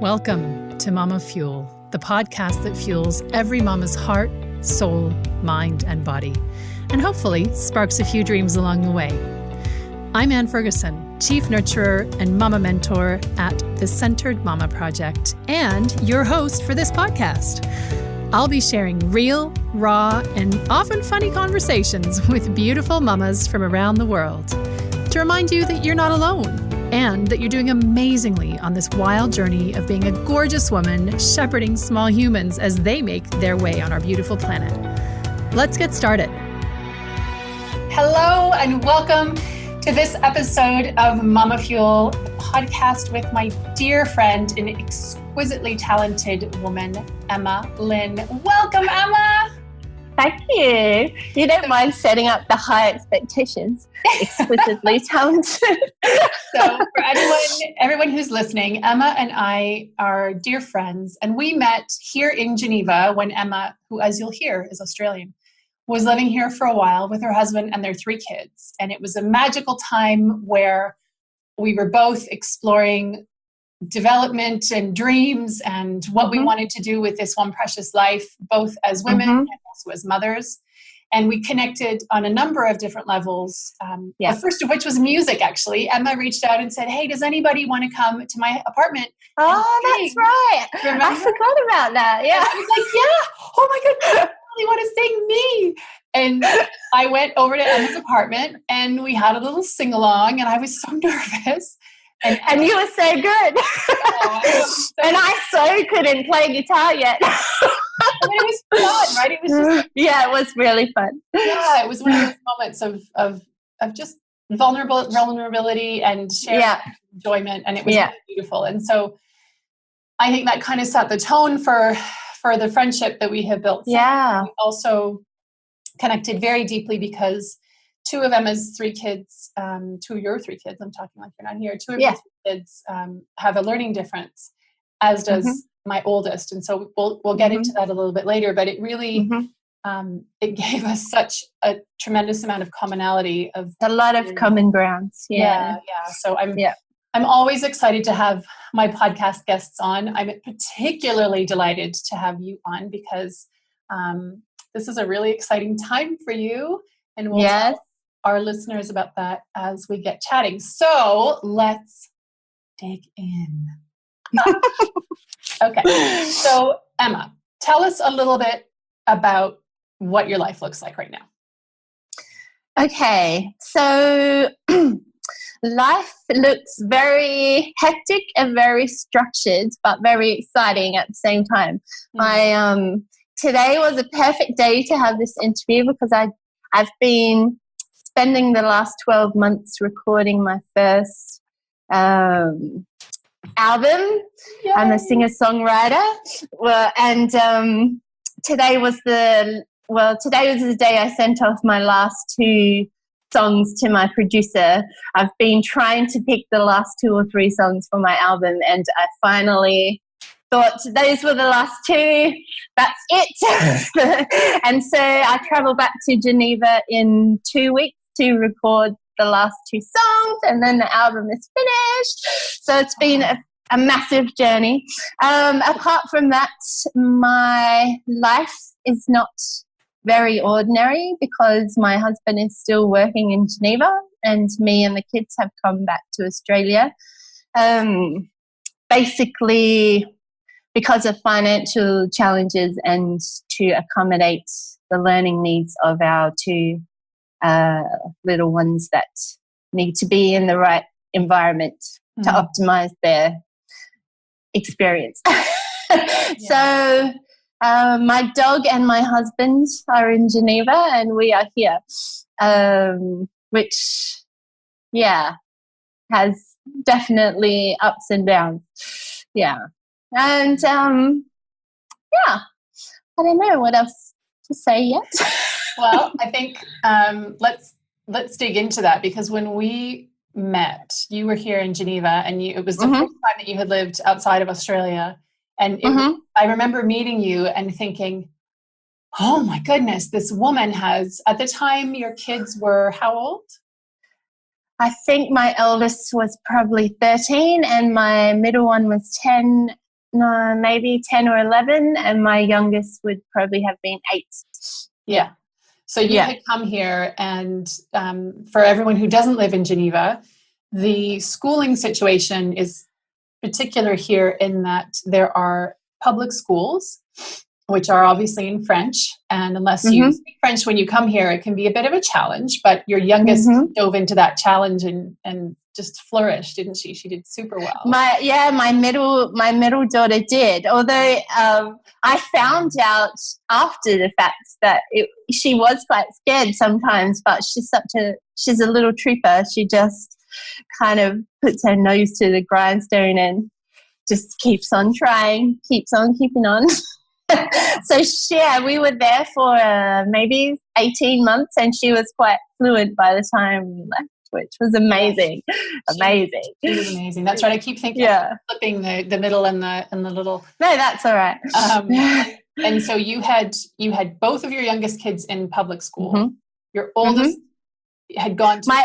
Welcome to MamaFuel, the podcast that fuels every mama's heart, soul, mind, and body, and hopefully sparks a few dreams along the way. I'm Anne Ferguson, Chief Nurturer and Mama Mentor at the Centered Mama Project, and your host for this podcast. I'll be sharing real, raw, and often funny conversations with beautiful mamas from around the world to remind you that you're not alone and that you're doing amazingly on this wild journey of being a gorgeous woman shepherding small humans as they make their way on our beautiful planet. Let's get started. Hello and welcome to this episode of MamaFuel, a podcast with my dear friend and exquisitely talented woman, Lynn. Welcome, Emma. Thank you. You don't mind setting up the high expectations. Exquisitely talented. So for everyone who's listening, Emma and I are dear friends, and we met here in Geneva when Emma, who as you'll hear is Australian, was living here for a while with her husband and their 3 kids. And it was a magical time where we were both exploring development and dreams and what we wanted to do with this one precious life, both as women and also as mothers. And we connected on a number of different levels. The first of which was music, actually. Emma reached out and said, hey, does anybody want to come to my apartment? Oh, that's right. Remember? I forgot about that. Yeah. And I was like, yeah. Oh my God, I really want to sing me. And I went over to Emma's apartment and we had a little sing-along and I was so nervous. And you were so good. And I so couldn't play guitar yet. I mean, it was fun, right? It was just, it was really fun. Yeah, it was one of those moments of just vulnerability and shared enjoyment, and it was really beautiful. And so I think that kind of set the tone for the friendship that we have built. Yeah. We also connected very deeply because 2 of Emma's 3 kids, 2 of your 3 kids, I'm talking like you're not here, 2 of your 3 kids have a learning difference, as does my oldest. And so we'll get into that a little bit later, but it really, it gave us such a tremendous amount of commonality. A lot of common grounds. Yeah. So I'm always excited to have my podcast guests on. I'm particularly delighted to have you on because this is a really exciting time for you. And we'll tell our listeners about that as we get chatting. So let's dig in. Okay. So Emma, tell us a little bit about what your life looks like right now. Okay. So life looks very hectic and very structured, but very exciting at the same time. Today was a perfect day to have this interview because I've been spending the last 12 months recording my first album. I'm a singer-songwriter. Today was the day I sent off my last 2 songs to my producer. I've been trying to pick the last 2 or 3 songs for my album, and I finally thought those were the last 2. That's it. And so I travel back to Geneva in 2 weeks to record the last 2 songs, and then the album is finished. So it's been a massive journey. Apart from that, my life is not very ordinary because my husband is still working in Geneva and me and the kids have come back to Australia. Basically because of financial challenges and to accommodate the learning needs of our 2 little ones that need to be in the right environment to optimize their experience. So my dog and my husband are in Geneva and we are here, which has definitely ups and downs. And I don't know what else to say yet. Well, I think let's dig into that because when we met, you were here in Geneva and it was the first time that you had lived outside of Australia. And I remember meeting you and thinking, oh my goodness, this woman has, at the time your kids were how old? I think my eldest was probably 13 and my middle one was 10 no, maybe 10 or 11, and my youngest would probably have been 8. Yeah. So you had come here, and for everyone who doesn't live in Geneva, the schooling situation is particular here in that there are public schools, which are obviously in French. And unless you speak French when you come here, it can be a bit of a challenge. But your youngest dove into that challenge and just flourished, didn't she? She did super well. My middle daughter did. Although I found out after the fact that she was quite scared sometimes, but she's a little trooper. She just kind of puts her nose to the grindstone and just keeps on trying, keeps on keeping on. So we were there for maybe 18 months, and she was quite fluent by the time we left, which was amazing. Amazing. She was amazing. That's right. I keep thinking of flipping the middle and the little. No, that's all right. And so you had both of your youngest kids in public school. Your oldest had gone to my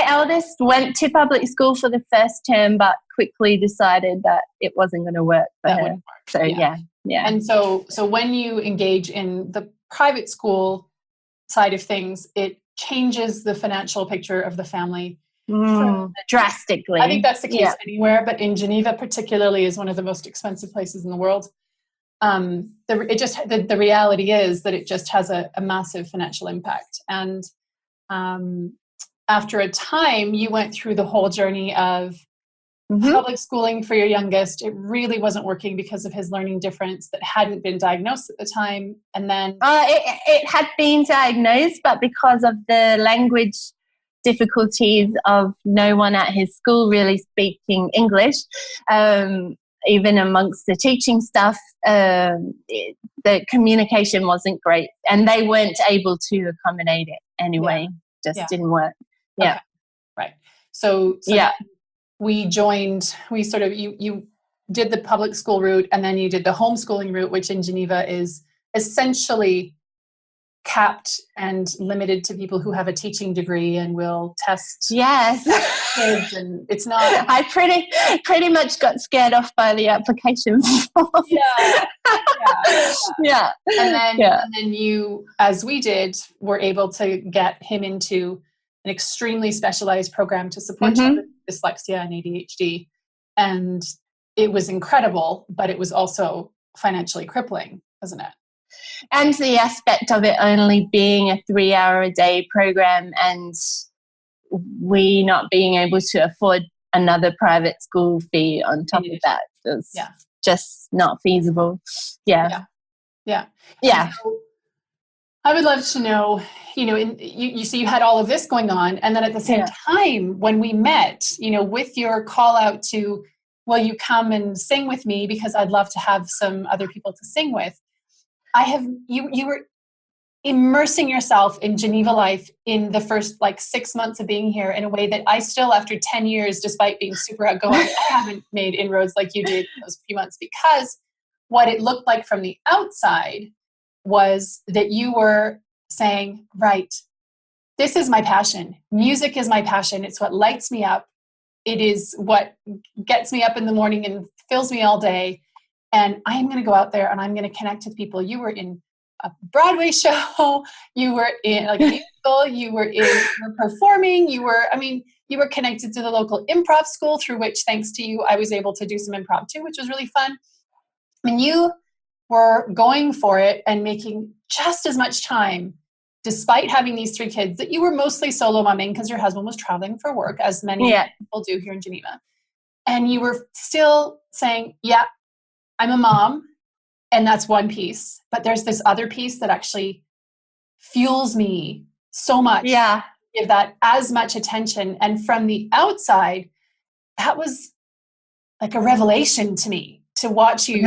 eldest went to public school for the first term, but quickly decided that it wasn't going to work for her. Wouldn't work. So yeah. And so when you engage in the private school side of things, it changes the financial picture of the family drastically. I think that's the case anywhere, but in Geneva particularly is one of the most expensive places in the world. The reality is that it just has a massive financial impact. And after a time, you went through the whole journey of public schooling for your youngest. It really wasn't working because of his learning difference that hadn't been diagnosed at the time. And then it had been diagnosed, but because of the language difficulties of no one at his school really speaking English, even amongst the teaching staff, the communication wasn't great, and they weren't able to accommodate it anyway. Didn't work. Okay. Right. So we sort of, you did the public school route, and then you did the homeschooling route, which in Geneva is essentially capped and limited to people who have a teaching degree and will test kids, and it's not. I pretty much got scared off by the application form. And then you, as we did, were able to get him into an extremely specialized program to support children with dyslexia and ADHD. And it was incredible, but it was also financially crippling, wasn't it? And the aspect of it only being a 3-hour-a-day program, and we not being able to afford another private school fee on top of that was just not feasible. Yeah. So I would love to know, so you had all of this going on, and then at the same time, when we met, with your call out to, will you come and sing with me, because I'd love to have some other people to sing with. You were immersing yourself in Geneva life in the first 6 months of being here in a way that I still, after 10 years, despite being super outgoing, I haven't made inroads like you did in those few months, because what it looked like from the outside was that you were saying, right, this is my passion. Music is my passion. It's what lights me up. It is what gets me up in the morning and fills me all day. And I'm going to go out there and I'm going to connect with people. You were in a Broadway show. You were in a musical. You were performing. You were connected to the local improv school, through which, thanks to you, I was able to do some improv too, which was really fun. I mean, you were going for it and making just as much time, despite having these 3 kids, that you were mostly solo momming because your husband was traveling for work, as many people do here in Geneva. And you were still saying, I'm a mom, and that's one piece. But there's this other piece that actually fuels me so much. Yeah. Give that as much attention. And from the outside, that was like a revelation to me, to watch you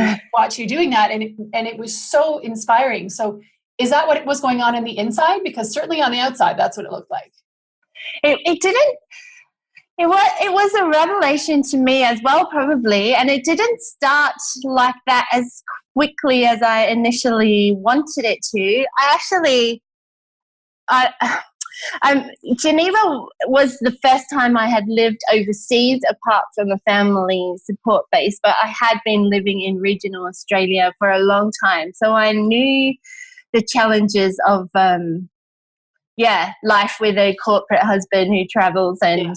doing that. And it was so inspiring. So is that what was going on the inside? Because certainly on the outside, that's what it looked like. It didn't. It was a revelation to me as well, probably. And it didn't start like that as quickly as I initially wanted it to. Geneva was the first time I had lived overseas apart from a family support base, but I had been living in regional Australia for a long time. So I knew the challenges of, life with a corporate husband who travels and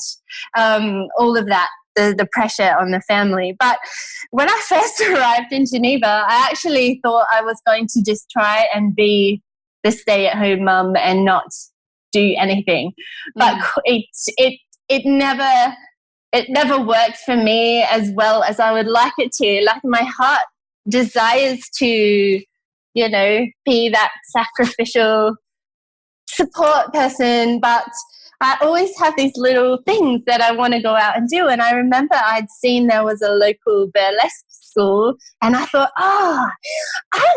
all of that, the pressure on the family. But when I first arrived in Geneva, I actually thought I was going to just try and be the stay-at-home mum and not do anything, but it never worked for me as well as I would like it to. Like, my heart desires to, be that sacrificial support person, but I always have these little things that I want to go out and do. And I remember I'd seen there was a local burlesque school, and I thought, I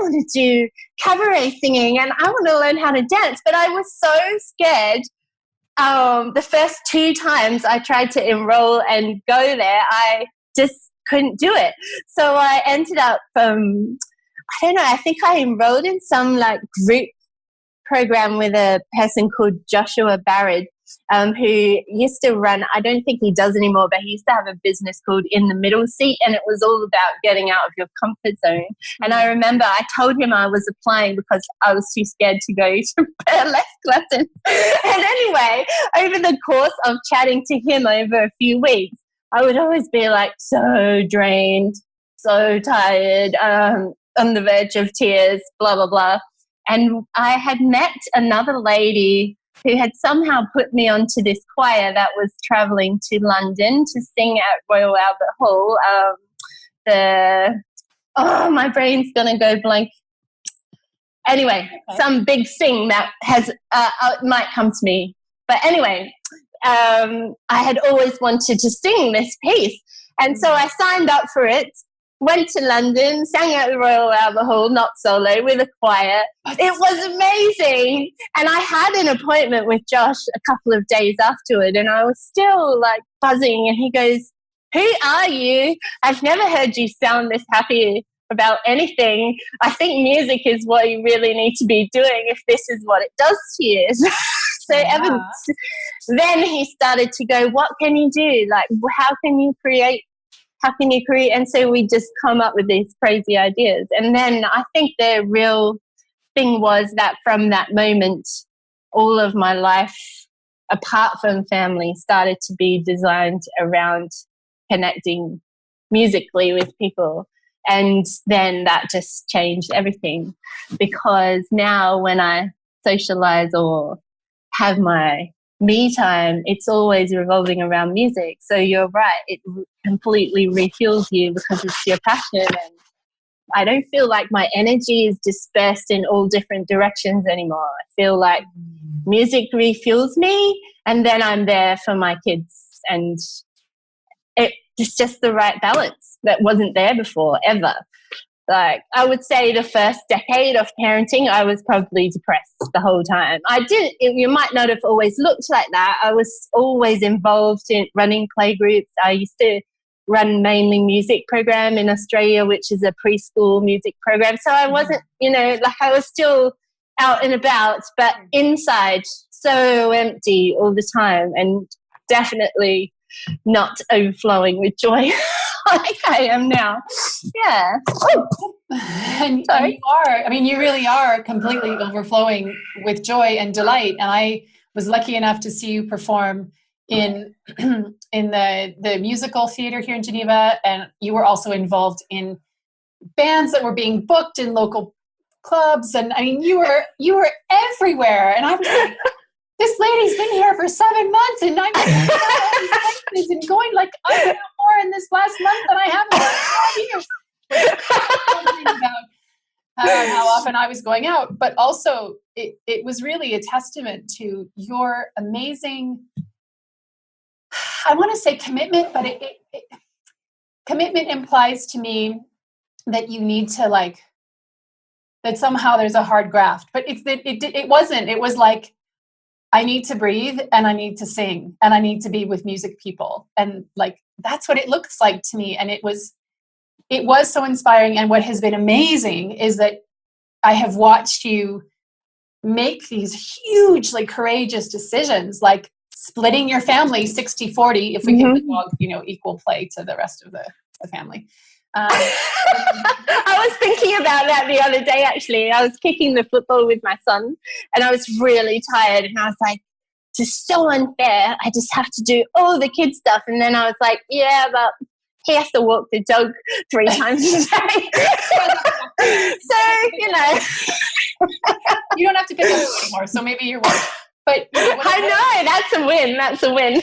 want to do cabaret singing and I want to learn how to dance. But I was so scared. The first 2 times I tried to enroll and go there, I just couldn't do it. So I ended up, I think I enrolled in some like group program with a person called Joshua Barrett, who used to run, I don't think he does anymore, but he used to have a business called In the Middle Seat, and it was all about getting out of your comfort zone. And I remember I told him I was applying because I was too scared to go to burlesque lessons. And anyway, over the course of chatting to him over a few weeks, I would always be like so drained, so tired, on the verge of tears, blah, blah, blah. And I had met another lady who had somehow put me onto this choir that was traveling to London to sing at Royal Albert Hall. My brain's going to go blank. Anyway, some big thing that has might come to me. But anyway, I had always wanted to sing this piece. And so I signed up for it. Went to London, sang at the Royal Albert Hall, not solo, with a choir. It was amazing. And I had an appointment with Josh a couple of days afterward, and I was still like buzzing. And he goes, "Who are you? I've never heard you sound this happy about anything. I think music is what you really need to be doing if this is what it does to you." Then he started to go, "What can you do? Like, how can you create? And so we just come up with these crazy ideas. And then I think the real thing was that from that moment, all of my life, apart from family, started to be designed around connecting musically with people. And then that just changed everything, because now when I socialize or have my me time, it's always revolving around music. So you're right, it completely refuels you because it's your passion, and I don't feel like my energy is dispersed in all different directions anymore. I feel like music refuels me, and then I'm there for my kids, and it's just the right balance that wasn't there before ever. Like, I would say the first decade of parenting, I was probably depressed the whole time. You might not have always looked like that. I was always involved in running play groups. I used to run mainly music program in Australia, which is a preschool music program. So I wasn't, I was still out and about, but inside so empty all the time, and definitely not overflowing with joy like I am now. Yeah. And you are, you really are completely overflowing with joy and delight. And I was lucky enough to see you perform in the musical theater here in Geneva, and you were also involved in bands that were being booked in local clubs, and you were everywhere. And I was like, this lady's been here for 7 months, and I'm places and going like, I know more in this last month than I have in the last 5 years. About how often I was going out, but also it was really a testament to your amazing, I want to say commitment, but commitment implies to me that you need to that somehow there's a hard graft, but it wasn't. It was like, I need to breathe, and I need to sing, and I need to be with music people. And that's what it looks like to me. And it was so inspiring. And what has been amazing is that I have watched you make these huge, like courageous decisions, like splitting your family 60-40 if we give the dog, equal play to the rest of the family. I was thinking about that the other day, actually. I was kicking the football with my son and I was really tired and I was like, this is so unfair. I just have to do all the kids stuff. And then I was like, yeah, but he has to walk the dog 3 times a day. So, you don't have to pick up anymore. So maybe you're right. But I know, that's a win. That's a win.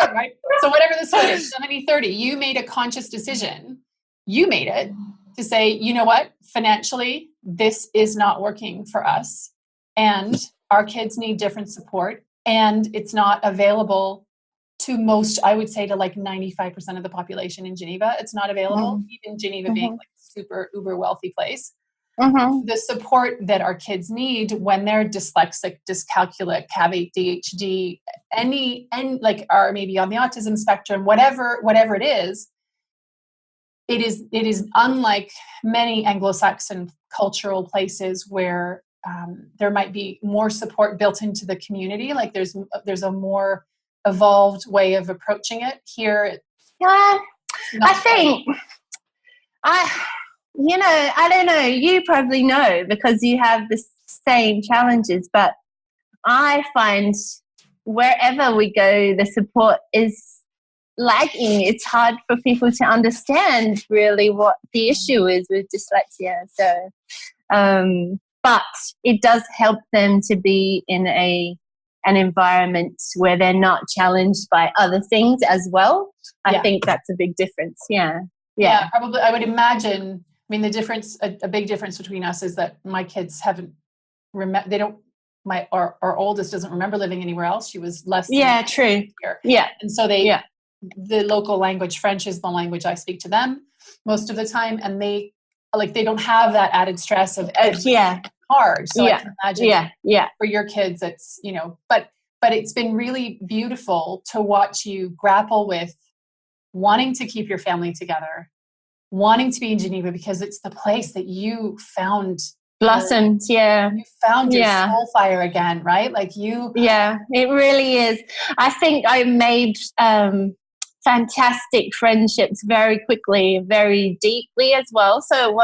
Right? So whatever the split is, 70-30, you made a conscious decision. You made it to say, you know what, financially, this is not working for us. And our kids need different support. And it's not available to most, I would say to like 95% of the population in Geneva. It's not available, even Geneva being like a super uber wealthy place. The support that our kids need when they're dyslexic, dyscalculic, have ADHD, and like are maybe on the autism spectrum, whatever it is, it is unlike many Anglo-Saxon cultural places where there might be more support built into the community. Like there's a more evolved way of approaching it. Here, I think I don't know, you probably know because you have the same challenges, but I find wherever we go, the support is lacking. It's hard for people to understand really what the issue is with dyslexia. So, but it does help them to be in an environment where they're not challenged by other things as well. I think that's a big difference. Yeah, probably. I would imagine. I mean, the difference, a big difference between us is that my kids haven't, our oldest doesn't remember living anywhere else. She was less than true. Here. Yeah. And so the local language, French is the language I speak to them most of the time. And they don't have that added stress of hard. So I can imagine for your kids, it's, but it's been really beautiful to watch you grapple with wanting to keep your family together, wanting to be in Geneva because it's the place that you found blossomed. You found your soul fire again, right? Like you. Yeah, it really is. I think I made fantastic friendships very quickly, very deeply as well. So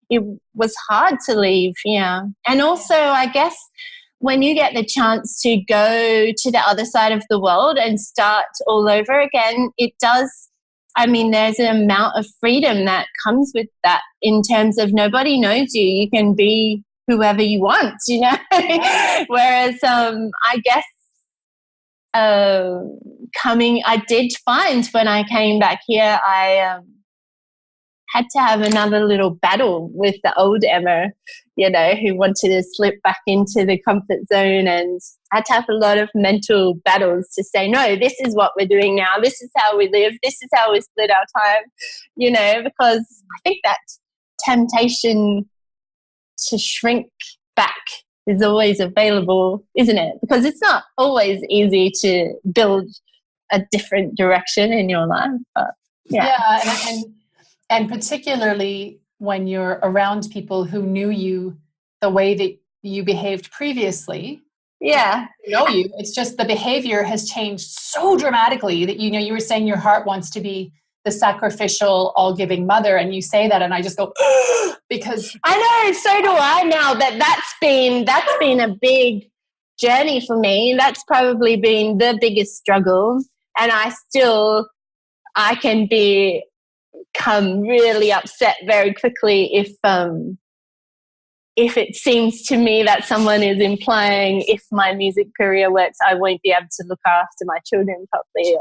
it was hard to leave. Yeah. And also, I guess when you get the chance to go to the other side of the world and start all over again, it does. I mean, there's an amount of freedom that comes with that in terms of nobody knows you. You can be whoever you want, Whereas I guess I did find when I came back here, I had to have another little battle with the old Emma, who wanted to slip back into the comfort zone, and I had to have a lot of mental battles to say, no, this is what we're doing now. This is how we live. This is how we split our time, because I think that temptation to shrink back is always available, isn't it? Because it's not always easy to build a different direction in your life. But, and particularly when you're around people who knew you the way that you behaved previously. Yeah. Know you. It's just the behavior has changed so dramatically that, you were saying your heart wants to be the sacrificial, all-giving mother, and you say that, and I just go, because I know, so do I now. That's been a big journey for me. That's probably been the biggest struggle, and I can become really upset very quickly if it seems to me that someone is implying if my music career works, I won't be able to look after my children properly, or,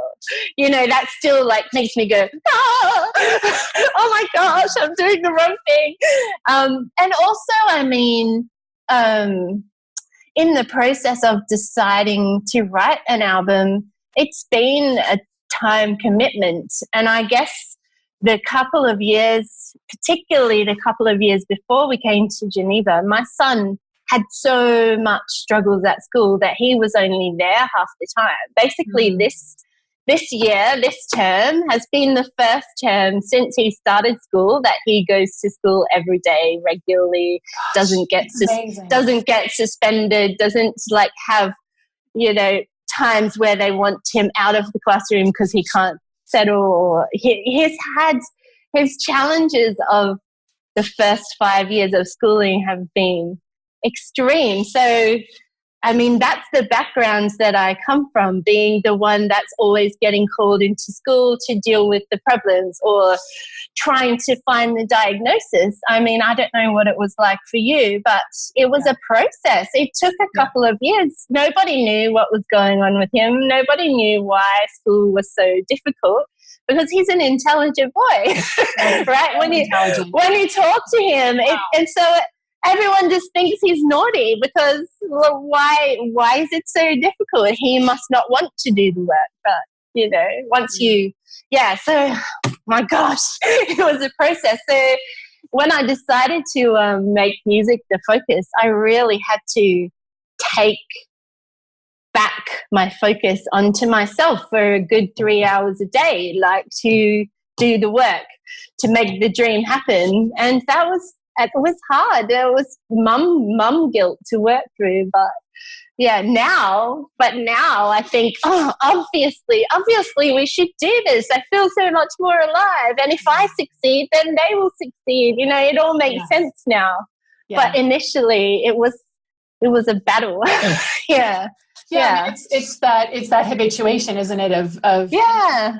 that still makes me go, oh my gosh, I'm doing the wrong thing. And also, I mean, in the process of deciding to write an album, it's been a time commitment. And I guess the couple of years, particularly the couple of years before we came to Geneva, my son had so much struggles at school that he was only there half the time. Basically, this year, this term has been the first term since he started school that he goes to school every day regularly. Doesn't get suspended. Doesn't like have, you know, times where they want him out of the classroom because he can't settle. Or he's had his challenges of the first 5 years of schooling have been extreme. So, I mean, that's the backgrounds that I come from, being the one that's always getting called into school to deal with the problems or trying to find the diagnosis. I mean, I don't know what it was like for you, but it was a process. It took a couple of years. Nobody knew what was going on with him. Nobody knew why school was so difficult, because he's an intelligent boy, right? When you talk to him, and so everyone just thinks he's naughty because, well, why is it so difficult? He must not want to do the work, but you know, so my gosh, it was a process. So when I decided to make music the focus, I really had to take back my focus onto myself for a good 3 hours a day, like to do the work, to make the dream happen. And it was hard. There was mum guilt to work through, but now I think, obviously we should do this. I feel so much more alive. And if I succeed, then they will succeed. You know, it all makes sense now. Yeah. But initially it was a battle. Yeah. I mean, it's that habituation, isn't it? Of a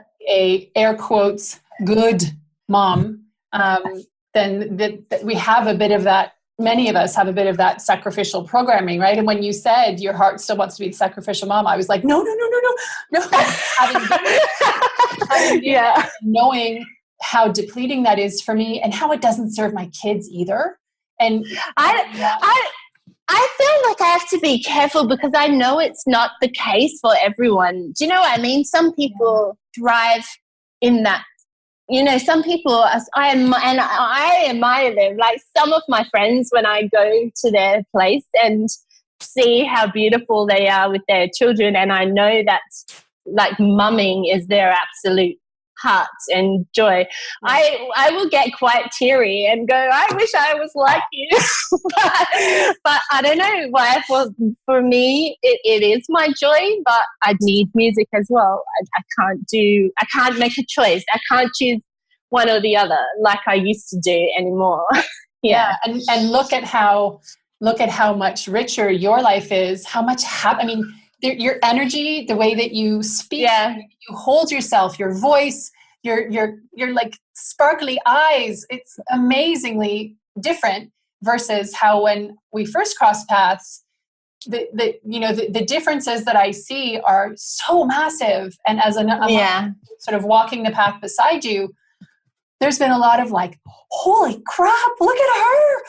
air quotes good mom. Then that we have a bit of that. Many of us have a bit of that sacrificial programming, right? And when you said your heart still wants to be the sacrificial mom, I was like, no. Knowing how depleting that is for me and how it doesn't serve my kids either. And I feel like I have to be careful because I know it's not the case for everyone. Do you know what I mean? Some people thrive in that. You know, some people, I admire them. Like some of my friends, when I go to their place and see how beautiful they are with their children, and I know that like mumming is their absolute heart and joy, I will get quite teary and go, I wish I was like you. but I don't know why. For me, it is my joy, but I need music as well. I can't make a choice. I can't choose one or the other like I used to do anymore. And look at how much richer your life is. How much your energy, the way that you speak, you hold yourself, your voice, your like sparkly eyes. It's amazingly different versus how when we first crossed paths, the differences that I see are so massive. And as I'm sort of walking the path beside you, there's been a lot of like, holy crap, look at her.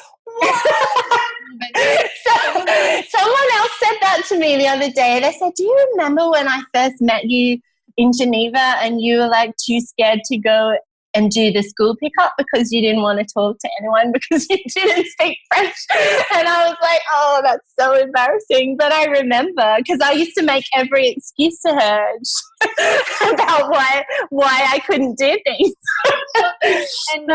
Someone else said that to me the other day. They said, do you remember when I first met you in Geneva and you were like too scared to go and do the school pickup because you didn't want to talk to anyone because you didn't speak French? And I was like, oh, that's so embarrassing. But I remember because I used to make every excuse to her about why I couldn't do things. And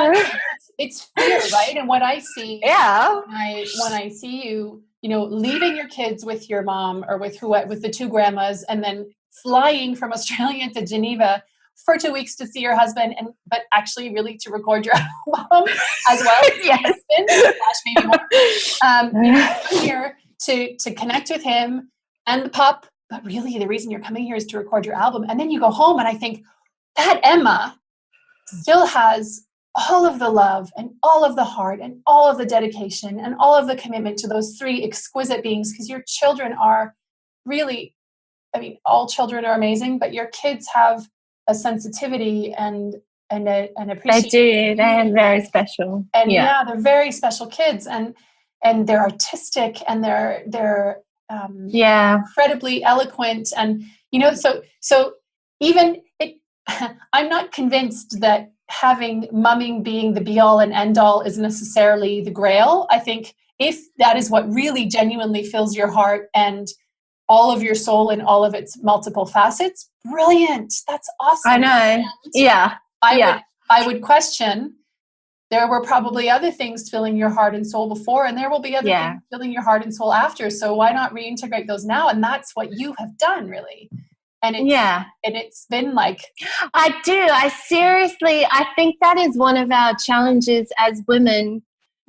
it's fear, right? And what I see when I see you, leaving your kids with your mom or with the two grandmas and then flying from Australia to Geneva for 2 weeks to see your husband, but actually really to record your album as well. Yes. Maybe more. Here to connect with him and the pup, but really the reason you're coming here is to record your album. And then you go home and I think that Emma still has all of the love and all of the heart and all of the dedication and all of the commitment to those three exquisite beings, because your children are really, all children are amazing, but your kids have a sensitivity and an appreciation. They do. They're very special. And they're very special kids, and they're artistic, and they're incredibly eloquent, and so even it. I'm not convinced that having mumming being the be all and end all is necessarily the grail. I think if that is what really genuinely fills your heart and all of your soul in all of its multiple facets, brilliant. That's awesome. I know. Yeah. I would question, there were probably other things filling your heart and soul before, and there will be other things filling your heart and soul after. So why not reintegrate those now? And that's what you have done, really. And it's been like, I think that is one of our challenges as women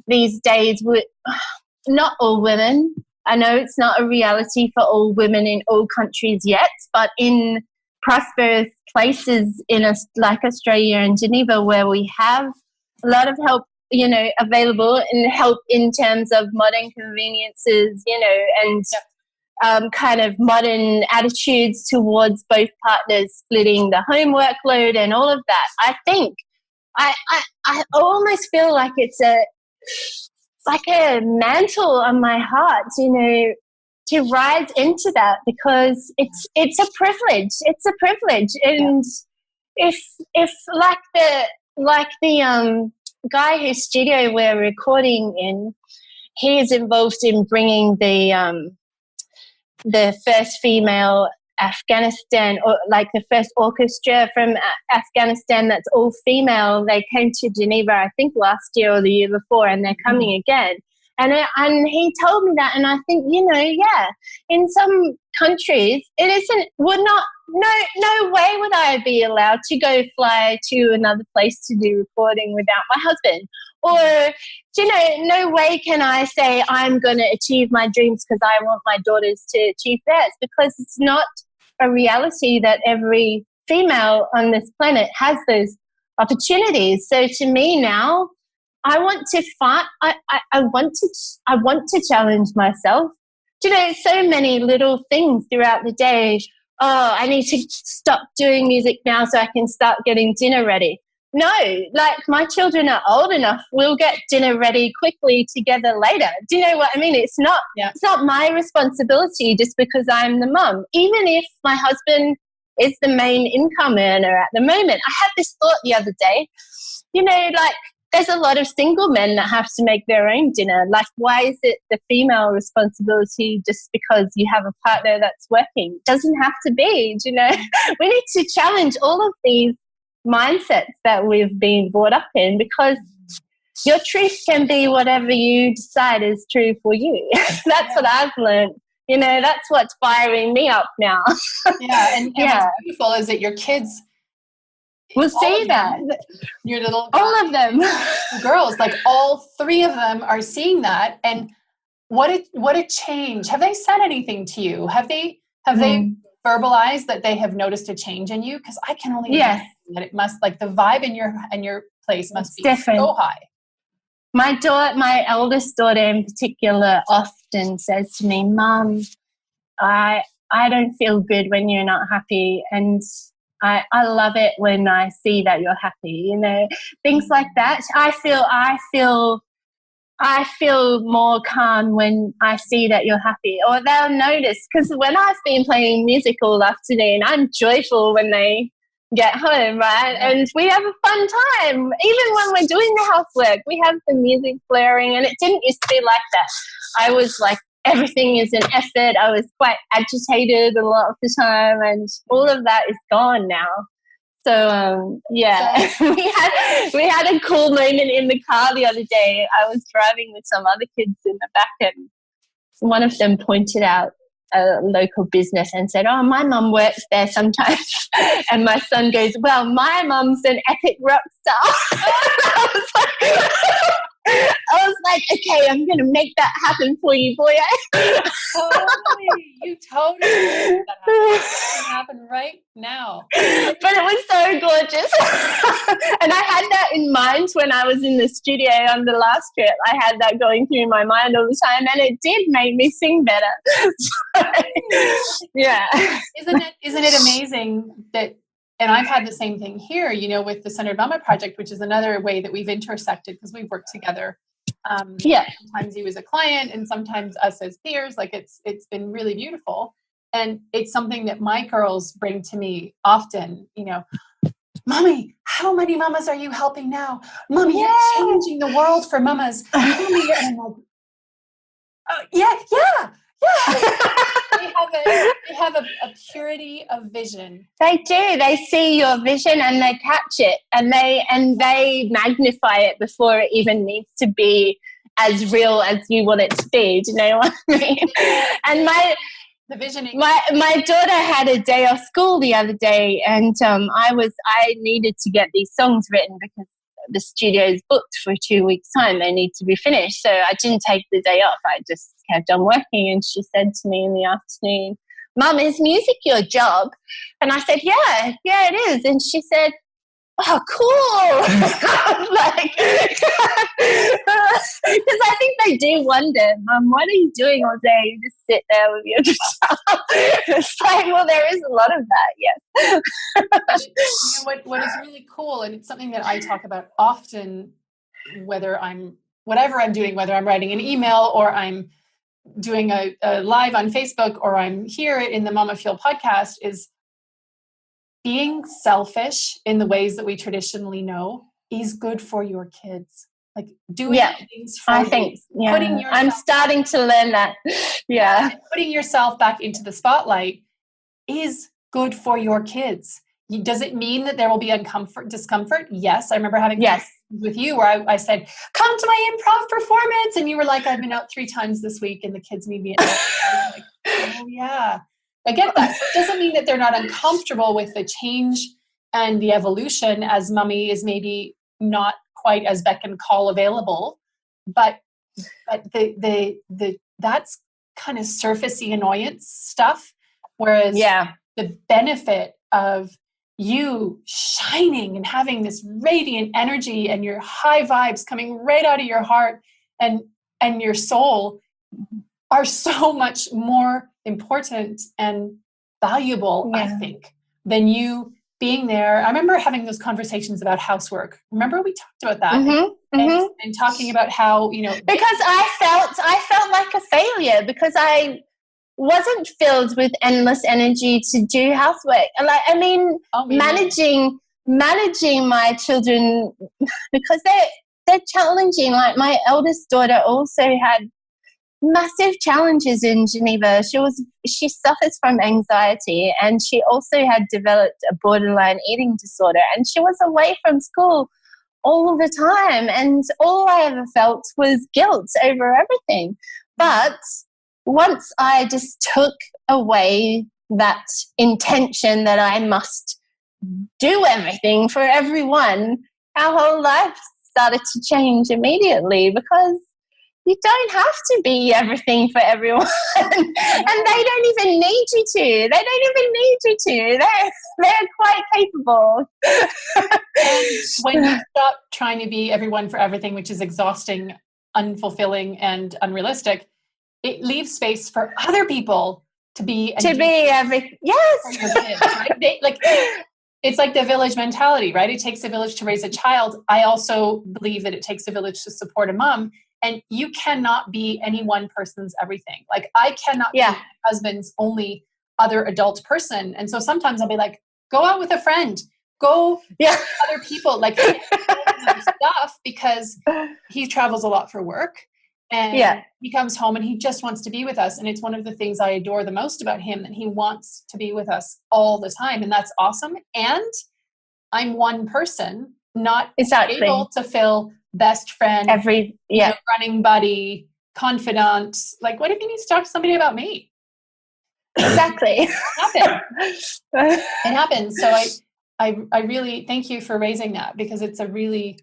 these days. Not all women. I know it's not a reality for all women in all countries yet, but in prosperous places like Australia and Geneva, where we have a lot of help, available, and help in terms of modern conveniences, and kind of modern attitudes towards both partners splitting the home workload and all of that. I think I almost feel like it's a mantle on my heart, to rise into that, because it's a privilege. It's a privilege. And if like the guy whose studio we're recording in, he is involved in bringing the first female Afghanistan, or like the first orchestra from Afghanistan that's all female. They came to Geneva, I think last year or the year before, and they're coming again. And he told me that, and I think, in some countries it isn't. No way would I be allowed to go fly to another place to do recording without my husband. Or, no way can I say I'm going to achieve my dreams because I want my daughters to achieve theirs, because it's not a reality that every female on this planet has those opportunities. So to me now, I want to fight. I want to challenge myself. So many little things throughout the day. Oh, I need to stop doing music now so I can start getting dinner ready. No, like my children are old enough. We'll get dinner ready quickly together later. Do you know what I mean? It's not my responsibility just because I'm the mum. Even if my husband is the main income earner at the moment. I had this thought the other day, there's a lot of single men that have to make their own dinner. Like, why is it the female responsibility just because you have a partner that's working? It doesn't have to be, We need to challenge all of these mindsets that we've been brought up in, because your truth can be whatever you decide is true for you. That's what I've learned. That's what's firing me up now. And what's beautiful is that your kids will see that. Your little all of them, the girls, like all three of them are seeing that. And what a change. Have they said anything to you? Have they verbalized that they have noticed a change in you? Because I can only imagine that it must, like, the vibe in your place must be different. So high. My eldest daughter in particular often says to me, Mum, I don't feel good when you're not happy, and I love it when I see that you're happy, things like that. I feel more calm when I see that you're happy, or they'll notice, because when I've been playing music all afternoon, I'm joyful when they get home, right? And we have a fun time. Even when we're doing the housework, we have the music blaring, and it didn't used to be like that. I was like, everything is an effort. I was quite agitated a lot of the time, and all of that is gone now. So, we had a cool moment in the car the other day. I was driving with some other kids in the back, and one of them pointed out a local business and said, oh, my mum works there sometimes. And my son goes, well, my mum's an epic rock star. I was like, okay, I'm going to make that happen for you, boy. You totally made that happen. It can happen right now. But it was so gorgeous. And I had that in mind when I was in the studio on the last trip. I had that going through my mind all the time, and it did make me sing better. Isn't it amazing that? And I've had the same thing here, with the Centered Mama Project, which is another way that we've intersected because we've worked together. Sometimes you as a client and sometimes us as peers. Like it's been really beautiful. And it's something that my girls bring to me often, Mommy, how many mamas are you helping now? Mommy, you're changing the world for mamas. Mommy, and I'm like, oh, yeah. they have a purity of vision. They do. They see your vision and they catch it, and they magnify it before it even needs to be as real as you want it to be. Do you know what I mean? And the visioning. My daughter had a day off school the other day, and I needed to get these songs written because the studio's booked for 2 weeks' time. They need to be finished. So I didn't take the day off. I just kept on working. And she said to me in the afternoon, "Mum, is music your job?" And I said, yeah, it is. And she said, "Oh, cool." Like, because I think they do wonder, "Mum, what are you doing all day? You just sit there with your guitar." It's like, well, there is a lot of that, yes. You know, what is really cool, and it's something that I talk about often, whatever I'm doing, whether I'm writing an email or I'm doing a live on Facebook or I'm here in the MamaFuel podcast, is being selfish in the ways that we traditionally know is good for your kids. Like doing things for you. Putting yourself, I'm starting to learn that. Yeah. Putting yourself back into the spotlight is good for your kids. Does it mean that there will be discomfort? Yes. I remember having with you where I said, "Come to my improv performance." And you were like, "I've been out 3 times this week and the kids need me at night." I was like, "Oh yeah. I get that." It doesn't mean that they're not uncomfortable with the change and the evolution, as mummy is maybe not quite as beck and call available, but the that's kind of surfacey annoyance stuff. Whereas the benefit of you shining and having this radiant energy and your high vibes coming right out of your heart and your soul are so much more important and valuable, I think, than you being there. I remember having those conversations about housework. Remember we talked about that and talking about how, you know, because I felt like a failure because I wasn't filled with endless energy to do housework. Like, I mean, managing my children, because they're challenging. Like, my eldest daughter also had massive challenges in Geneva. She suffers from anxiety, and she also had developed a borderline eating disorder, and she was away from school all the time, and all I ever felt was guilt over everything. But once I just took away that intention that I must do everything for everyone, our whole life started to change immediately, because you don't have to be everything for everyone. And they don't even need you to. They're quite capable. And when you stop trying to be everyone for everything, which is exhausting, unfulfilling, and unrealistic, it leaves space for other people to be everything. Yes. For your kids, right? It's like the village mentality, right? It takes a village to raise a child. I also believe that it takes a village to support a mom. And you cannot be any one person's everything. Like, I cannot be my husband's only other adult person. And so sometimes I'll be like, go out with a friend, go with other people, like stuff, because he travels a lot for work and he comes home and he just wants to be with us. And it's one of the things I adore the most about him, that he wants to be with us all the time. And that's awesome. And I'm one person, not able to fill best friend, running buddy, confidant. Like, what if you need to talk to somebody about me? Exactly. It happens. So I really thank you for raising that, because it's a really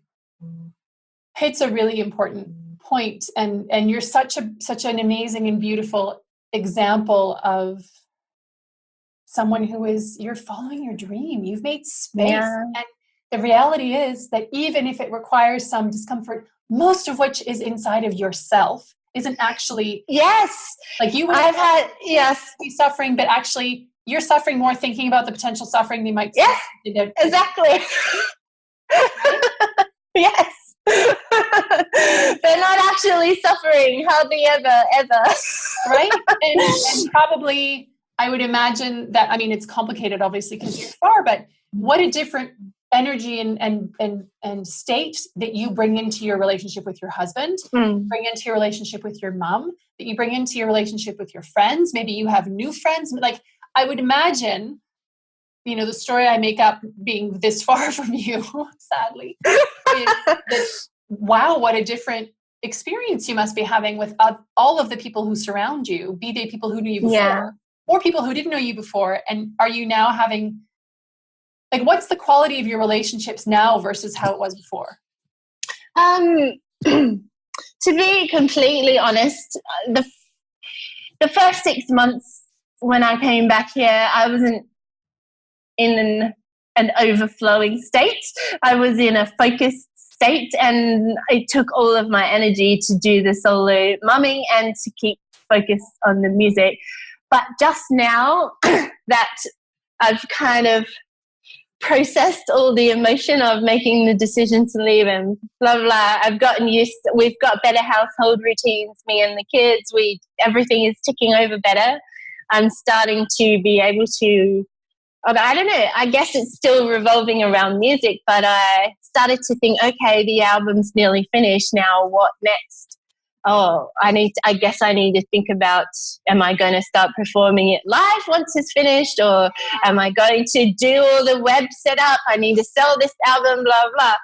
important point. And you're such an amazing and beautiful example of someone you're following your dream. You've made space. And the reality is that even if it requires some discomfort, most of which is inside of yourself, isn't actually like you would be suffering, but actually you're suffering more thinking about the potential suffering they might exactly. Yes. They're not actually suffering, hardly ever. Right? And probably I would imagine that, I mean, it's complicated obviously because you're far, but what a different energy and state that you bring into your relationship with your husband, bring into your relationship with your mom, that you bring into your relationship with your friends. Maybe you have new friends. Like, I would imagine, you know, the story I make up being this far from you, sadly, is that, wow, what a different experience you must be having with all of the people who surround you, be they people who knew you before or people who didn't know you before. And are you now having, like, what's the quality of your relationships now versus how it was before? To be completely honest, the first 6 months when I came back here, I wasn't in an overflowing state. I was in a focused state, and it took all of my energy to do the solo mumming and to keep focused on the music. But just now that I've kind of processed all the emotion of making the decision to leave and blah, blah, I've gotten used to, we've got better household routines, me and the kids, everything is ticking over better. I'm starting to be able to, I don't know, I guess it's still revolving around music, but I started to think, okay, the album's nearly finished now, what next? Oh, I guess I need to think about, am I going to start performing it live once it's finished, or am I going to do all the web setup? I need to sell this album, blah, blah.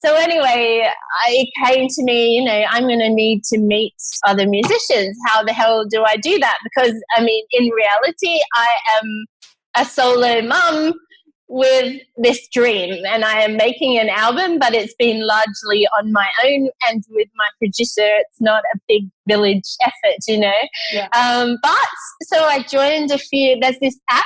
So anyway, it came to me, you know, I'm going to need to meet other musicians. How the hell do I do that? Because, I mean, in reality, I am a solo mum with this dream, and I am making an album, but it's been largely on my own and with my producer. It's not a big village effort, you know. Yeah. But so I joined there's this app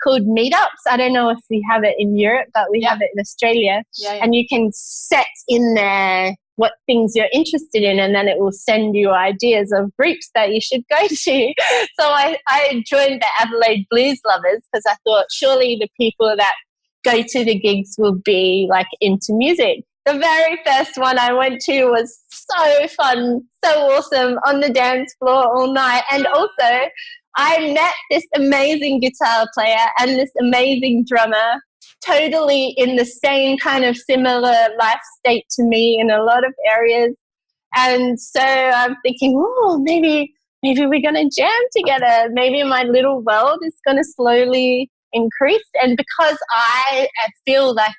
called Meetups. I don't know if we have it in Europe, but we have it in Australia. And you can set in there what things you're interested in, and then it will send you ideas of groups that you should go to. So I joined the Adelaide Blues Lovers because I thought surely the people that go to the gigs will be like into music. The very first one I went to was so fun, so awesome, on the dance floor all night. And also I met this amazing guitar player and this amazing drummer, totally in the same kind of similar life state to me in a lot of areas. And so I'm thinking, oh, maybe we're going to jam together. Maybe my little world is going to slowly increase. And because I feel like,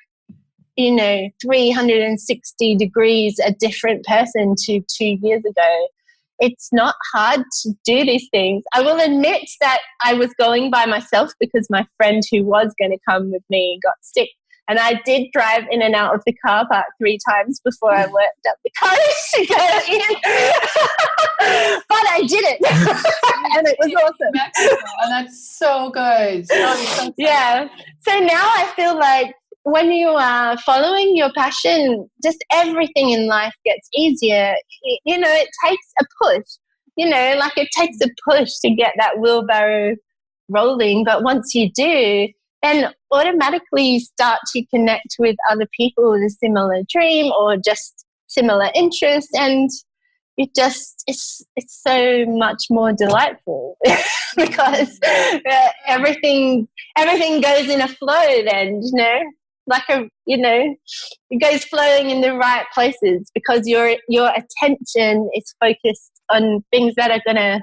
you know, 360 degrees a different person to 2 years ago, it's not hard to do these things. I will admit that I was going by myself because my friend who was going to come with me got sick. And I did drive in and out of the car park 3 times before I worked up the courage to go in. But I did it. And it was awesome. And that's so good. Yeah. So now I feel like when you are following your passion, just everything in life gets easier. You know, it takes a push. You know, like it takes a push to get that wheelbarrow rolling. But once you do, then automatically you start to connect with other people with a similar dream or just similar interests. And it's so much more delightful because everything goes in a flow then, you know. It goes flowing in the right places because your attention is focused on things that are going to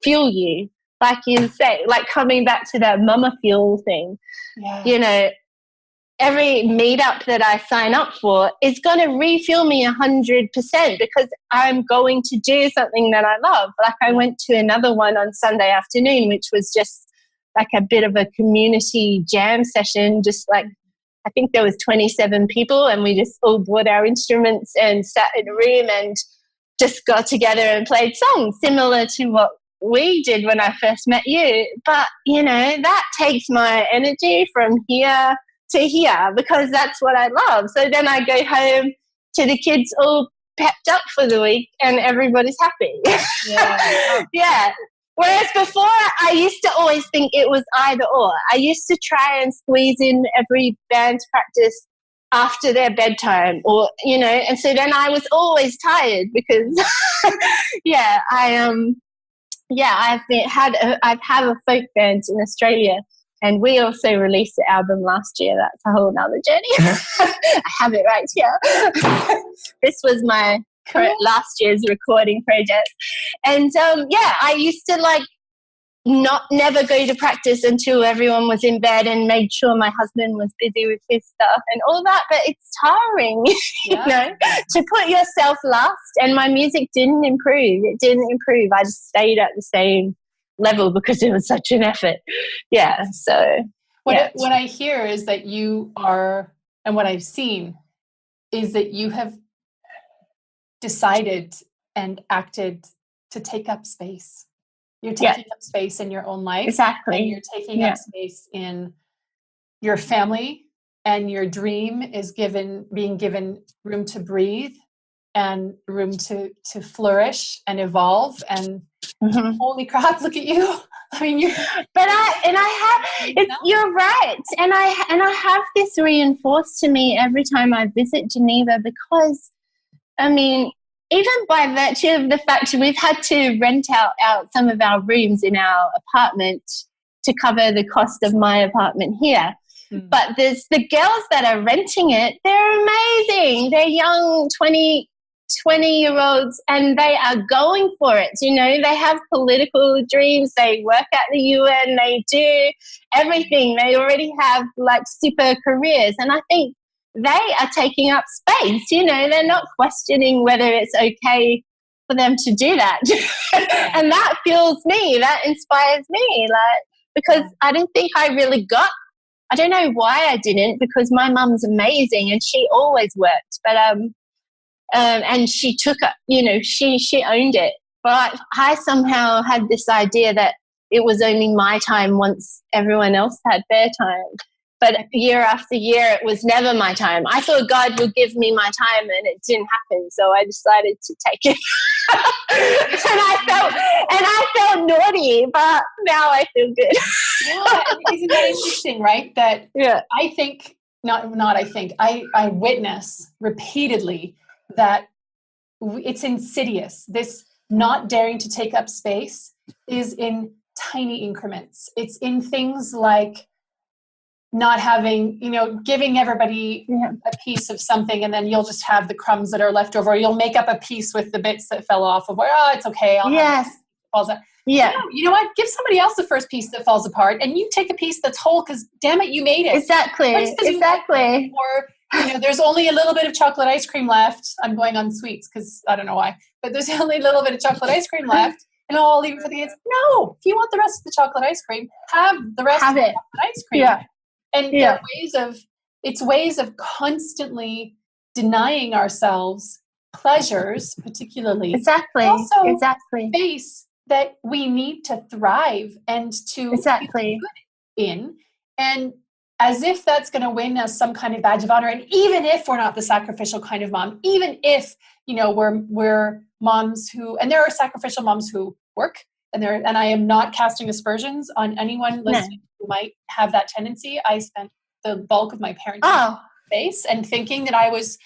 fuel you. Like you say, like coming back to that MamaFuel thing, you know, every meetup that I sign up for is going to refuel me 100% because I'm going to do something that I love. Like I went to another one on Sunday afternoon, which was just like a bit of a community jam session, just like, I think there was 27 people and we just all brought our instruments and sat in a room and just got together and played songs similar to what we did when I first met you. But, you know, that takes my energy from here to here because that's what I love. So then I go home to the kids all pepped up for the week and everybody's happy. Yeah. Yeah. Whereas before, I used to always think it was either or. I used to try and squeeze in every band practice after their bedtime or, you know, and so then I was always tired because, I've had a folk band in Australia And we also released the album last year. That's a whole nother journey. I have it right here. This was my last year's recording project. And I used to never go to practice until everyone was in bed and made sure my husband was busy with his stuff and all that. But it's tiring, to put yourself last. And my music didn't improve. It didn't improve. I just stayed at the same level because it was such an effort. Yeah. So what I hear is that you are, and what I've seen is that you have decided and acted to take up space. You're taking up space in your own life. Exactly. And you're taking up space in your family, and your dream is being given room to breathe and room to flourish and evolve. And holy crap, look at you. I mean, you're right. And I have this reinforced to me every time I visit Geneva, because I mean, even by virtue of the fact we've had to rent out some of our rooms in our apartment to cover the cost of my apartment here. Mm. But there's the girls that are renting it, they're amazing. They're young 20-year-olds, and they are going for it. They have political dreams. They work at the UN. They do everything. They already have super careers. And I think they are taking up space. They're not questioning whether it's okay for them to do that. And that fuels me, that inspires me, because I didn't think I really I don't know why I didn't, because my mum's amazing and she always worked, but and she took it, she owned it. But I somehow had this idea that it was only my time once everyone else had their time. But year after year, it was never my time. I thought God would give me my time, and it didn't happen. So I decided to take it. and I felt naughty, but now I feel good. Isn't that interesting, right? That I think, I witness repeatedly that it's insidious. This not daring to take up space is in tiny increments. It's in things like not having, giving everybody a piece of something, and then you'll just have the crumbs that are left over. Or you'll make up a piece with the bits that fell off of it's okay. Falls out. Yeah. You know what? Give somebody else the first piece that falls apart, and you take a piece that's whole, because damn it, you made it. Exactly. Or, there's only a little bit of chocolate ice cream left. I'm going on sweets because I don't know why, but there's only a little bit of chocolate ice cream left. And I'll leave it for the kids. No, if you want the rest of the chocolate ice cream, have the rest of the chocolate ice cream. Yeah. And there are ways of constantly denying ourselves pleasures, particularly. Exactly. Also, exactly. Space that we need to thrive and to be good in. And as if that's going to win us some kind of badge of honor. And even if we're not the sacrificial kind of mom, even if, we're moms who, and there are sacrificial moms who work, and I am not casting aspersions on anyone listening who might have that tendency. I spent the bulk of my parenting space and thinking that I was,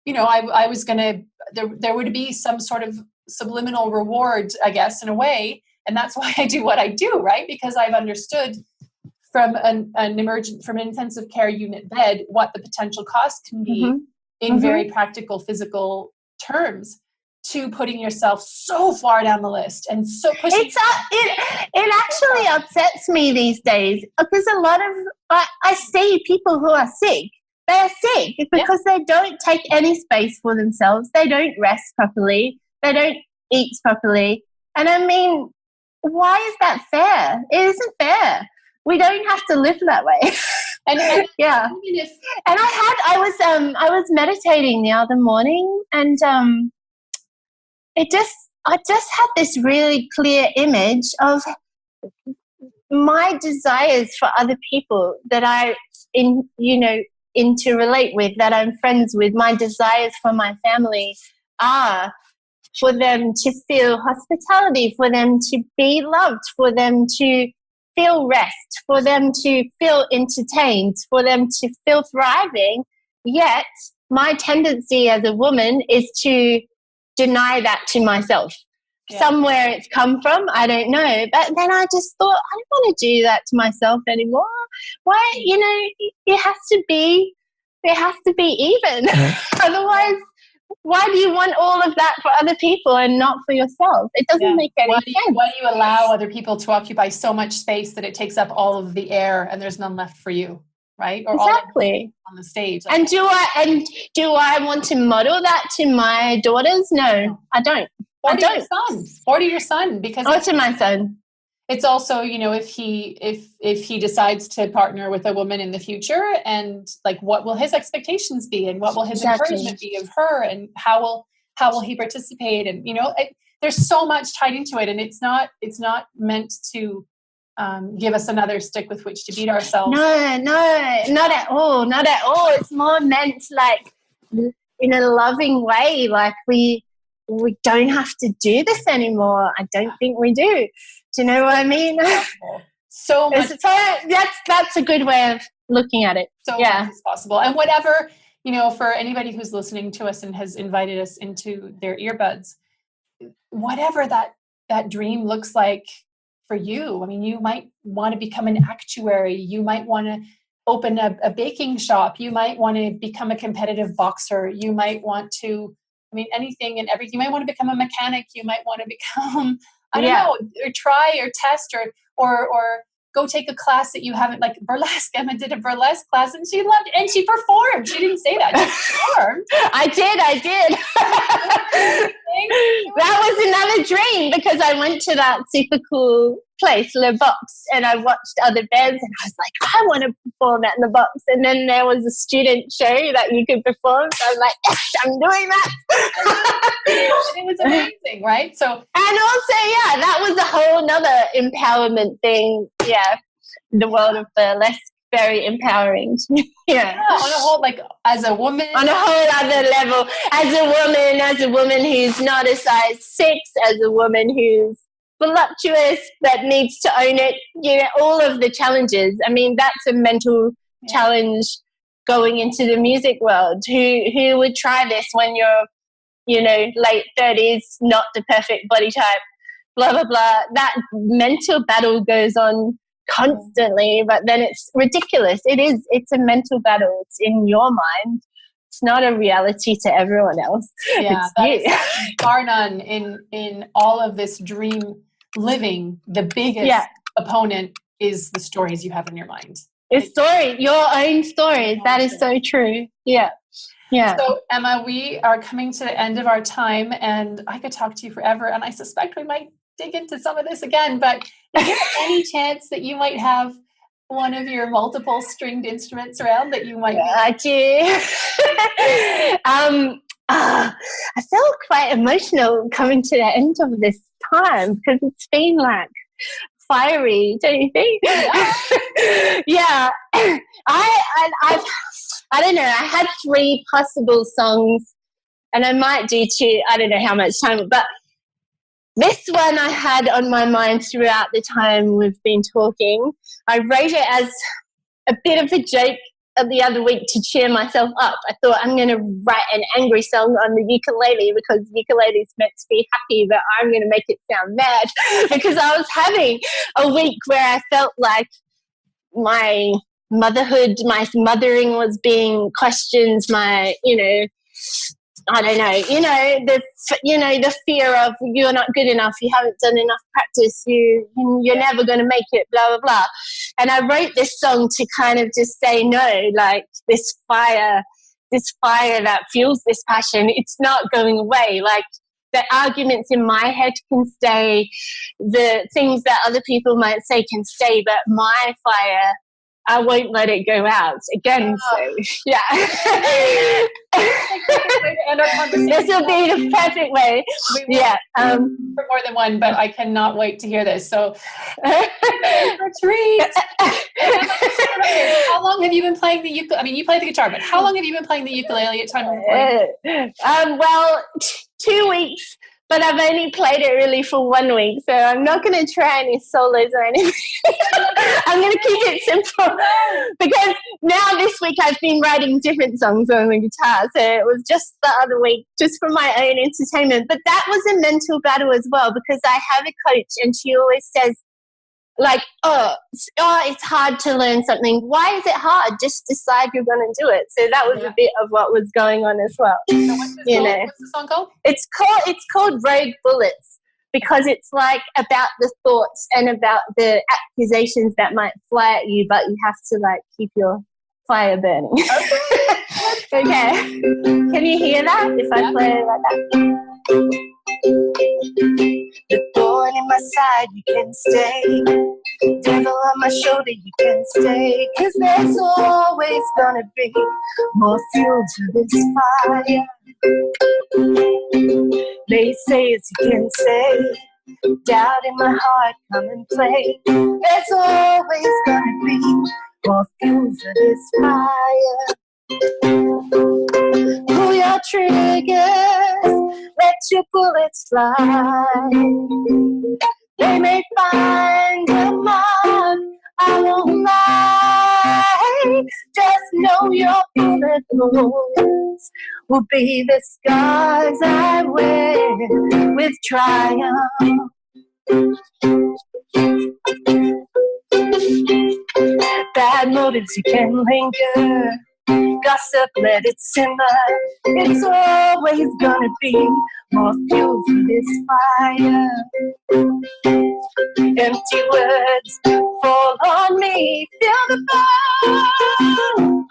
I was going to, there would be some sort of subliminal reward, I guess, in a way. And that's why I do what I do, right? Because I've understood from an intensive care unit bed what the potential cost can be in very practical physical terms, to putting yourself so far down the list and so pushing. It actually upsets me these days, because a lot of I see people who are sick. They are sick because they don't take any space for themselves. They don't rest properly. They don't eat properly. And I mean, why is that fair? It isn't fair. We don't have to live that way. And I was meditating the other morning, and I just had this really clear image of my desires for other people that I interrelate with, that I'm friends with. My desires for my family are for them to feel hospitality, for them to be loved, for them to feel rest, for them to feel entertained, for them to feel thriving. Yet my tendency as a woman is to deny that to myself. somewhere it's come from. I don't know. But then I just thought, I don't want to do that to myself anymore. Why, it has to be even. Otherwise, why do you want all of that for other people and not for yourself? It doesn't make any sense. Why do you allow other people to occupy so much space that it takes up all of the air and there's none left for you, right? Or exactly. All on the stage. And do I want to model that to my daughters? No, I don't. Or to your son, because or to my son. It's also, if he decides to partner with a woman in the future, and like, what will his expectations be, and what will his encouragement be of her, and how will he participate, and there's so much tied into it, and it's not meant to give us another stick with which to beat ourselves. No, not at all. It's more meant like in a loving way, like we don't have to do this anymore. I don't think we do. Do you know what I mean? So much. So that's a good way of looking at it. So much as possible. And whatever, for anybody who's listening to us and has invited us into their earbuds, whatever that dream looks like for you. I mean, you might want to become an actuary. You might want to open a baking shop. You might want to become a competitive boxer. You might want to, anything and everything. You might want to become a mechanic. You might want to become, I don't know, or try or test or go take a class that you haven't, like burlesque. Emma did a burlesque class and she loved it, and she performed. She didn't say that. She performed. I did. That was another dream, because I went to that super cool place, Le Box, and I watched other bands and I was like, I want to perform at the Box. And then there was a student show that you could perform. So I was like, yes, I'm doing that. It was amazing, right? So, and also, that was a whole nother empowerment thing. Yeah. The world of burlesque, very empowering. Yeah. On a whole, like as a woman. On a whole other level. As a woman who's not a size 6, as a woman who's voluptuous but needs to own it, all of the challenges. I mean, that's a mental challenge going into the music world. Who would try this when you're, late 30s, not the perfect body type, blah, blah, blah. That mental battle goes on constantly, but then it's ridiculous. It's a mental battle. It's in your mind. It's not a reality to everyone else. Yeah, is, bar none in all of this dream living, the biggest opponent is the stories you have in your mind. Your own stories. That is so true. Yeah. Yeah. So Emma, we are coming to the end of our time, and I could talk to you forever, and I suspect we might dig into some of this again, but is there any chance that you might have one of your multiple stringed instruments around that you might I do. I feel quite emotional coming to the end of this time, because it's been like fiery, don't you think? Yeah. I don't know. I had 3 possible songs, and I might do 2. I don't know how much time, but this one I had on my mind throughout the time we've been talking. I wrote it as a bit of a joke the other week to cheer myself up. I thought, I'm going to write an angry song on the ukulele, because ukulele is meant to be happy, but I'm going to make it sound mad, because I was having a week where I felt like my motherhood, my mothering was being questioned, my, I don't know, the fear of you're not good enough, you haven't done enough practice, you're never going to make it, blah, blah, blah. And I wrote this song to kind of just say, no, like this fire that fuels this passion, it's not going away. Like the arguments in my head can stay, the things that other people might say can stay, but my fire, I won't let it go out again. So, yeah. This will be the perfect way. For more than one, but I cannot wait to hear this. So, retreat. How long have you been playing the ukulele? I mean, you play the guitar, but how long have you been playing the ukulele at time of recording? Well, 2 weeks. But I've only played it really for 1 week, so I'm not going to try any solos or anything. I'm going to keep it simple, because now this week I've been writing different songs on the guitar. So it was just the other week, just for my own entertainment. But that was a mental battle as well, because I have a coach and she always says, like, it's hard to learn something. Why is it hard? Just decide you're going to do it. So that was a bit of what was going on as well. So what's the song called? It's called Rogue Bullets, because it's like about the thoughts and about the accusations that might fly at you, but you have to like keep your fire burning. Okay. Can you hear that if I play it like that? The thorn in my side, you can stay. Devil on my shoulder, you can stay. 'Cause there's always gonna be more fuel to this fire. Naysayers, you can say. Doubt in my heart, come and play. There's always gonna be more fuel to this fire. Pull your triggers, let your bullets fly. They may find a mark, I won't lie. Just know your bullet wounds will be the scars I wear with triumph. Bad motives, you can linger. Gossip, let it simmer. It's always gonna be more fuel for this fire. Empty words fall on me, feel the burn.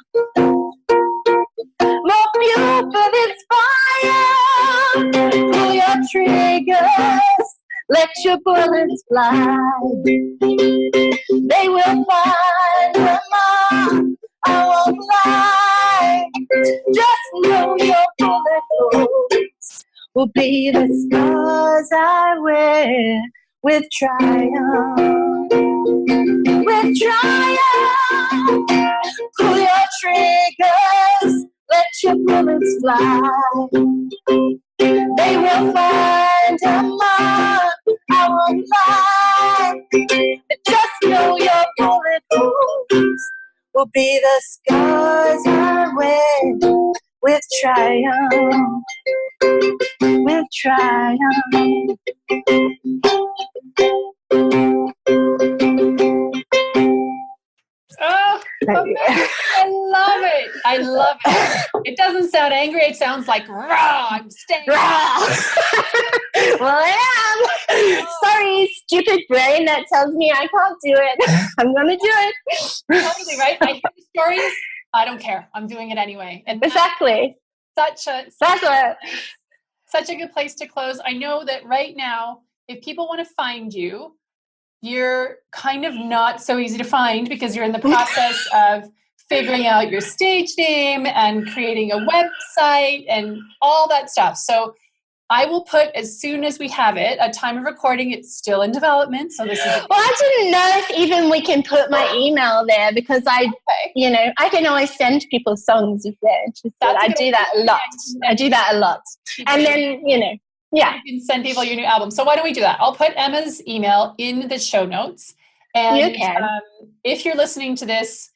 More fuel for this fire. Pull your triggers, let your bullets fly. They will find a mark, I won't lie. Just know your bullet holes will be the scars I wear with triumph. With triumph. Pull your triggers, let your bullets fly. They will find a mark, I won't lie. Just know your bullet holes will be the scars I wear with triumph, with triumph. Oh, I love it. I love it. It doesn't sound angry. It sounds like, rah, I'm staying. Rah. Well, I am. Sorry, stupid brain that tells me I can't do it. I'm going to do it. Totally, right? I hear the stories. I don't care. I'm doing it anyway. And exactly. Such a good place to close. I know that right now, if people want to find you, you're kind of not so easy to find because you're in the process of figuring out your stage name and creating a website and all that stuff. So I will put, as soon as we have it, a time of recording. It's still in development. So this is. Well, I didn't know if even we can put my email there, because I can always send people songs if they're interested. I do that a lot. And then, yeah. You can send people your new album. So why don't we do that? I'll put Emma's email in the show notes. And you can. If you're listening to this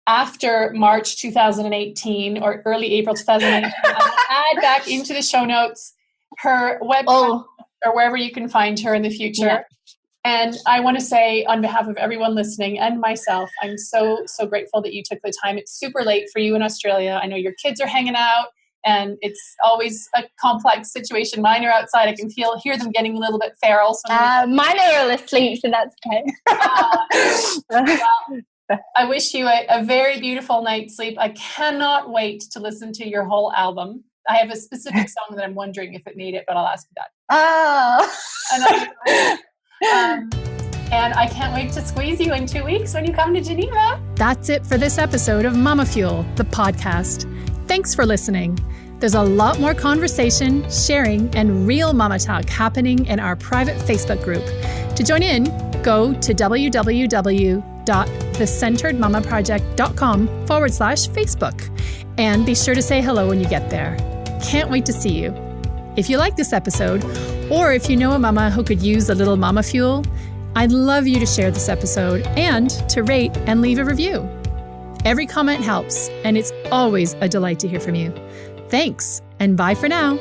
after March 2018 or early April 2018, I'll add back into the show notes her website or wherever you can find her in the future. Yeah. And I want to say, on behalf of everyone listening and myself, I'm so, so grateful that you took the time. It's super late for you in Australia. I know your kids are hanging out. And it's always a complex situation. Mine are outside. I can hear them getting a little bit feral. So mine are all asleep, so that's okay. Well, I wish you a very beautiful night's sleep. I cannot wait to listen to your whole album. I have a specific song that I'm wondering if it made it, but I'll ask you that. And I can't wait to squeeze you in 2 weeks when you come to Geneva. That's it for this episode of MamaFuel, the podcast. Thanks for listening. There's a lot more conversation, sharing, and real mama talk happening in our private Facebook group. To join in, go to www.thecenteredmamaproject.com/Facebook and be sure to say hello when you get there. Can't wait to see you. If you like this episode, or if you know a mama who could use a little mama fuel, I'd love you to share this episode and to rate and leave a review. Every comment helps, and it's always a delight to hear from you. Thanks, and bye for now.